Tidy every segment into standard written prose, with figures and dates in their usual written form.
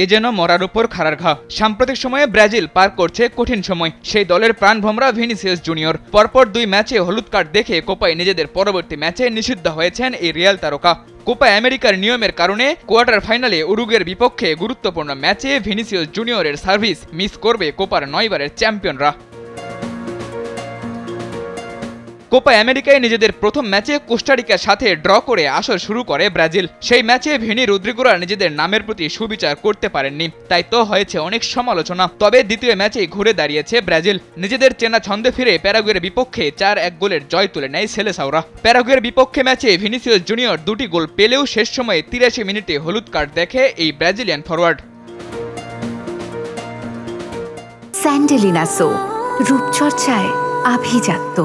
এ যেন মরার উপর খাড়ার ঘা। সাম্প্রতিক সময়ে ব্রাজিল পার করছে কঠিন সময়। সেই দলের প্রাণভোমরা ভিনিসিয়াস জুনিয়র পরপর 2 ম্যাচে হলুদ কার্ড দেখে কোপায় নিজেদের পরবর্তী ম্যাচে নিষিদ্ধ হয়েছেন এই রিয়াল তারকা। কোপা আমেরিকার নিয়মের কারণে কোয়ার্টার ফাইনালে উরুগুয়ের বিপক্ষে গুরুত্বপূর্ণ ম্যাচে ভিনিসিয়াস জুনিয়রের সার্ভিস মিস করবে কোপার 9 বারের চ্যাম্পিয়নরা। কোপা আমেরিকায় নিজেদের প্রথম ম্যাচে কোস্টারিকার সাথে ড্র করে আসর শুরু করে ব্রাজিল। সেই ম্যাচে ভিনি রদ্রিগোরা নিজেদের নামের প্রতি সুবিচার করতে পারেননি, তাই তো হয়েছে অনেক সমালোচনা। তবে দ্বিতীয় ম্যাচেই ঘুরে দাঁড়িয়েছে ব্রাজিল। নিজেদের চেনা ছন্দে ফিরে প্যারাগুয়ের বিপক্ষে 4-1 গোলের জয় তুলে নেয় সেলেসাওরা। প্যারাগুয়ের বিপক্ষে ম্যাচে ভিনিসিয়াস জুনিয়র 2টি গোল পেলেও শেষ সময়ে 83 মিনিটে হলুদ কার্ড দেখে এই ব্রাজিলিয়ান ফরওয়ার্ড। স্যান্ডেলিনা সো, রূপচর্চায় আভিজাত্য।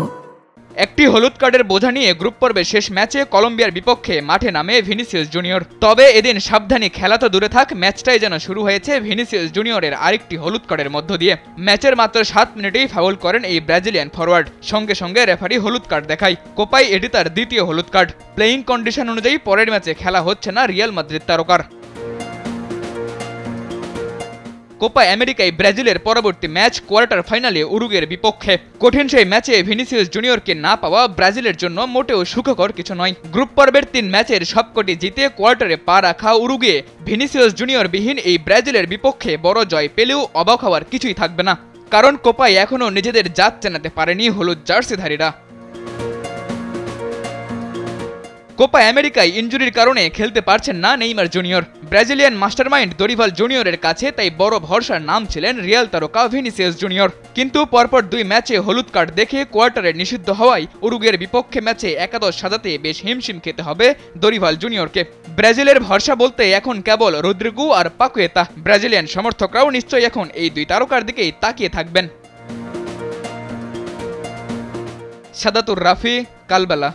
একটি হলুদ কার্ডের বোঝা নিয়ে গ্রুপ পর্বের শেষ ম্যাচে কলম্বিয়ার বিপক্ষে মাঠে নামে ভিনিসিয়াস জুনিয়র। তবে এদিন সাবধানী, খেলা তো দূরে থাক, ম্যাচটাই যেন শুরু হয়েছে ভিনিসিয়াস জুনিয়রের আরেকটি হলুদ কার্ডের মধ্য দিয়ে। ম্যাচের মাত্র 7 মিনিটেই ফাউল করেন এই ব্রাজিলিয়ান ফরওয়ার্ড। সঙ্গে সঙ্গে রেফারি হলুদ কার্ড দেখায়। কোপায় এটি তার দ্বিতীয় হলুদ কার্ড। প্লেয়িং কন্ডিশন অনুযায়ী পরের ম্যাচে খেলা হচ্ছে না রিয়াল মাদ্রিদ তারকার। কোপা আমেরিকায় ব্রাজিলের পরবর্তী ম্যাচ কোয়ার্টার ফাইনালে উরুগুয়ের বিপক্ষে। কঠিন সেই ম্যাচে ভিনিসিয়াস জুনিয়রকে না পাওয়া ব্রাজিলের জন্য মোটেও সুখকর কিছু নয়। গ্রুপ পর্বের 3 ম্যাচের সবকটি জিতে কোয়ার্টারে পা রাখা উরুগুয়ে ভিনিসিয়াস জুনিয়র বিহীন এই ব্রাজিলের বিপক্ষে বড় জয় পেলেও অবাক হওয়ার কিছুই থাকবে না, কারণ কোপায় এখনও নিজেদের জাত চেনাতে পারেনি হলুদ জার্সিধারীরা। কোপা আমেরিকায় ইনজুরির কারণে খেলতে পারছেন না Neymar junior. Brazilian mastermind Dorival জুনিয়রের কাছে তাই বড় ভরসার নাম ছিলেন রিয়াল তারকা ভিনিসিয়াস জুনিয়র। কিন্তু পরপর 2 ম্যাচে হলুদ কার্ড দেখে কোয়ার্টারে নিষিদ্ধ হওয়ায় উরুগুয়ের বিপক্ষে ম্যাচে একাদশ সাজাতে বেশ হিমশিম খেতে হবে দরিভাল জুনিয়রকে। ব্রাজিলের ভরসা বলতে এখন কেবল রদ্রিগো আর পাকুয়েতা। ব্রাজিলিয়ান সমর্থকরাও নিশ্চয়ই এখন এই 2 তারকার দিকেই তাকিয়ে থাকবেন। সাদাতুর রাফি, কালবেলা।